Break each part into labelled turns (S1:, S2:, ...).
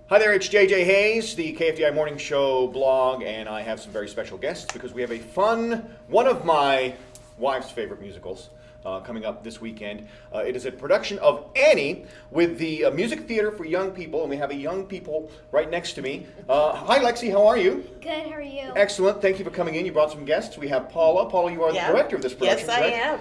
S1: Hi there, it's JJ Hayes, the KFDI Morning Show blog, and I have some very special guests because we have a fun, one of my wife's favorite musicals coming up this weekend. It is a production of Annie with the Music Theater for Young People, and we have a young people right next to me. Hi Lexi, how are you?
S2: Good, how are you?
S1: Excellent, thank you for coming in. You brought some guests. We have Paula. Paula, you are the director of this production,
S3: yes,
S1: correct?
S3: I am.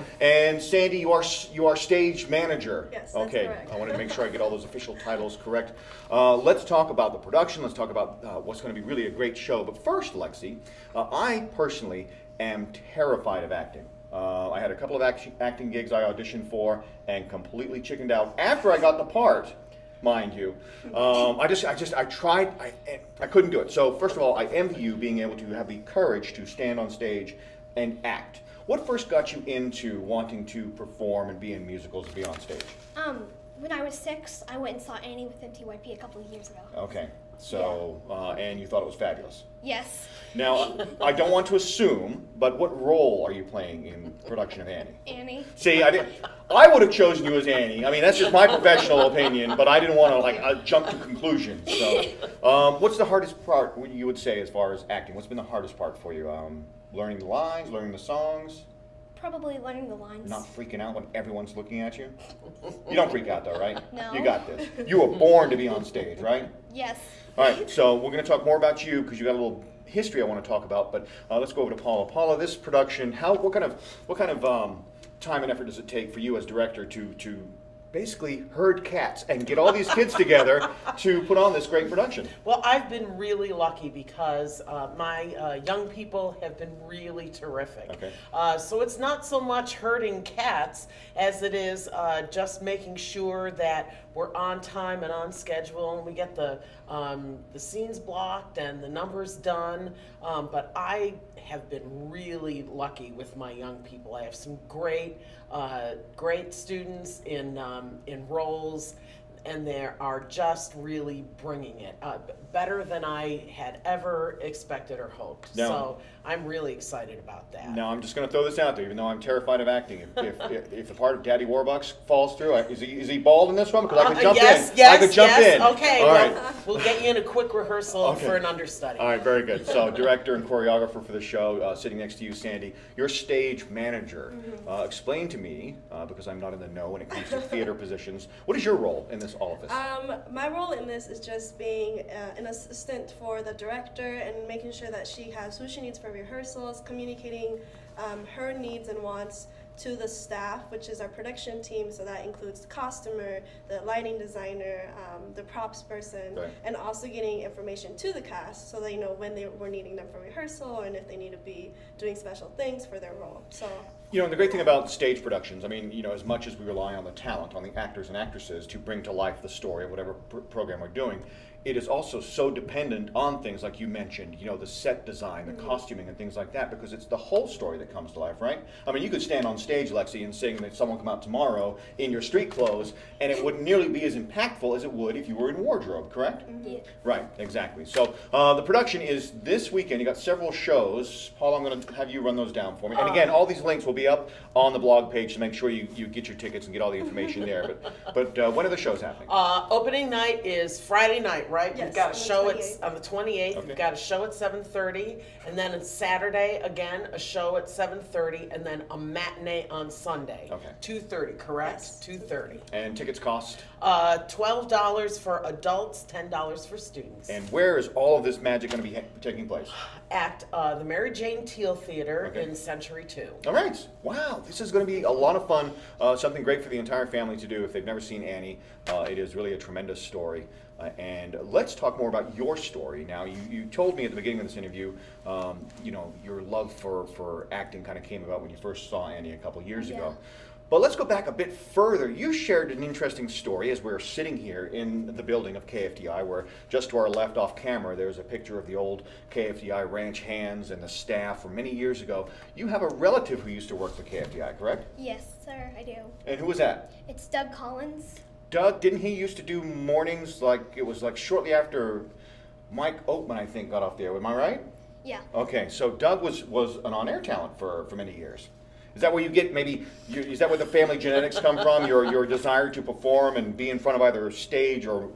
S1: And Sandy, you are stage manager.
S2: Yes, that's
S1: okay.
S2: correct.
S1: I wanted to make sure I get all those official titles correct. Let's talk about the production. Let's talk about what's going to be really a great show. But first, Lexi, I personally am terrified of acting. I had a couple of acting gigs I auditioned for and completely chickened out after I got the part, mind you. I tried, I couldn't do it. So first of all, I envy you being able to have the courage to stand on stage and act. What first got you into wanting to perform and be in musicals and be on stage?
S2: When I was 6, I went and saw Annie with MTYP a couple of years ago.
S1: Okay, so, and you thought it was fabulous.
S2: Yes.
S1: Now, I don't want to assume, but what role are you playing in production of Annie?
S2: Annie.
S1: See, I would have chosen you as Annie. I mean, that's just my professional opinion, but I didn't want to jump to conclusions. So, what's the hardest part you would say as far as acting? What's been the hardest part for you? Learning the lines, learning the songs?
S2: Probably learning the lines.
S1: Not freaking out when everyone's looking at you? You don't freak out though, right?
S2: No.
S1: You got this. You were born to be on stage, right?
S2: Yes.
S1: All right, so we're going to talk more about you because you got a little history I want to talk about, but let's go over to Paula. Paula, this production, what kind of time and effort does it take for you as director to basically herd cats and get all these kids together to put on this great production?
S3: Well, I've been really lucky because my young people have been really terrific.
S1: Okay.
S3: So it's not so much herding cats as it is just making sure that we're on time and on schedule and we get the scenes blocked and the numbers done. But I have been really lucky with my young people. I have some great students in roles, and they are just really bringing it better than I had ever expected or hoped.
S1: Now,
S3: so I'm really excited about that.
S1: Now, I'm just going to throw this out there, even though I'm terrified of acting. If the part of Daddy Warbucks falls through, is he bald in this one? Because I could jump in.
S3: Yes,
S1: I could jump in.
S3: Okay,
S1: all
S3: well,
S1: right.
S3: We'll get you in a quick rehearsal for an understudy.
S1: All right, very good. So, director and choreographer for the show, sitting next to you, Sandy. You're stage manager. Explain to me, because I'm not in the know when it comes to theater positions, what is your role in all of this?
S4: My role in this is just being an assistant for the director and making sure that she has who she needs for rehearsals, communicating her needs and wants to the staff, which is our production team. So that includes the costumer, the lighting designer, the props person,
S1: right.
S4: And also getting information to the cast so they know when we're needing them for rehearsal and if they need to be doing special things for their role. So.
S1: You know, the great thing about stage productions, I mean, you know, as much as we rely on the talent, on the actors and actresses to bring to life the story of whatever program we're doing, it is also so dependent on things like you mentioned, you know, the set design, the costuming and things like that, because it's the whole story that comes to life, right? I mean, you could stand on stage, Lexi, and sing that someone come out tomorrow in your street clothes, and it wouldn't nearly be as impactful as it would if you were in wardrobe, correct?
S2: Yeah.
S1: Right, exactly. So the production is this weekend. You got several shows. Paul, I'm going to have you run those down for me. And again, all these links will be up on the blog page to make sure you get your tickets and get all the information there. But when are the shows happening?
S3: Opening night is Friday night, right?
S4: Yes,
S3: We've got a show
S4: on
S3: on the 28th.
S1: Okay.
S3: We've got a show at 7:30, and then it's Saturday again, a show at 7:30, and then a matinee on Sunday.
S1: Okay.
S3: 2:30, correct?
S4: Yes.
S3: 2:30.
S1: And tickets cost?
S3: $12 for adults, $10 for students.
S1: And where is all of this magic going to be taking place?
S3: At the Mary Jane Teal Theater
S1: Okay.
S3: in Century 2.
S1: All right. Wow. This is going to be a lot of fun. Something great for the entire family to do if they've never seen Annie. It is really a tremendous story. And let's talk more about your story. Now, you told me at the beginning of this interview, you know, your love for acting kind of came about when you first saw Annie a couple years ago. But let's go back a bit further. You shared an interesting story as we're sitting here in the building of KFDI, where just to our left off camera, there's a picture of the old KFDI ranch hands and the staff from many years ago. You have a relative who used to work for KFDI, correct?
S2: Yes, sir, I do.
S1: And who was that?
S2: It's Doug Collins.
S1: Doug, didn't he used to do mornings it was shortly after Mike Oatman, I think, got off the air. Am I right?
S2: Yeah.
S1: Okay, so Doug was an on-air talent for many years. Is that where you get maybe? Is that where the family genetics come from? Your desire to perform and be in front of either stage or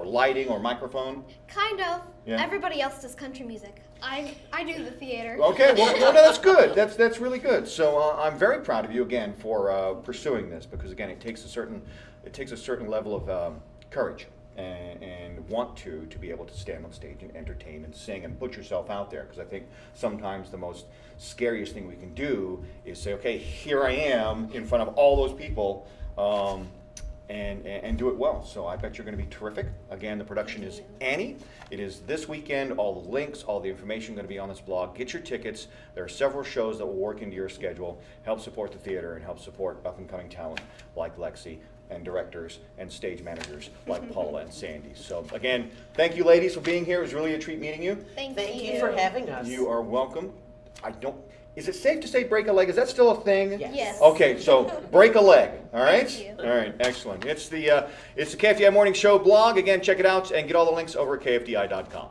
S1: lighting or microphone?
S2: Kind of.
S1: Yeah.
S2: Everybody else does country music. I do the theater.
S1: Okay, well, no, that's good. That's really good. So I'm very proud of you again for pursuing this, because again, it takes a certain level of courage and want to be able to stand on stage and entertain and sing and put yourself out there. Because I think sometimes the most scariest thing we can do is say, okay, here I am in front of all those people. And do it well. So I bet you're going to be terrific. Again, the production is Annie. It is this weekend. All the links, all the information going to be on this blog. Get your tickets. There are several shows that will work into your schedule, help support the theater, and help support up-and-coming talent like Lexi, and directors and stage managers like Paula and Sandy. So again, thank you ladies for being here. It was really a treat meeting you.
S2: Thank
S3: you for having us.
S1: You are welcome. Is it safe to say break a leg? Is that still a thing?
S3: Yes.
S2: Yes.
S1: Okay, so break a leg. All right.
S2: Thank you.
S1: All right. Excellent. It's the KFDI Morning Show blog. Again, check it out and get all the links over at KFDI.com.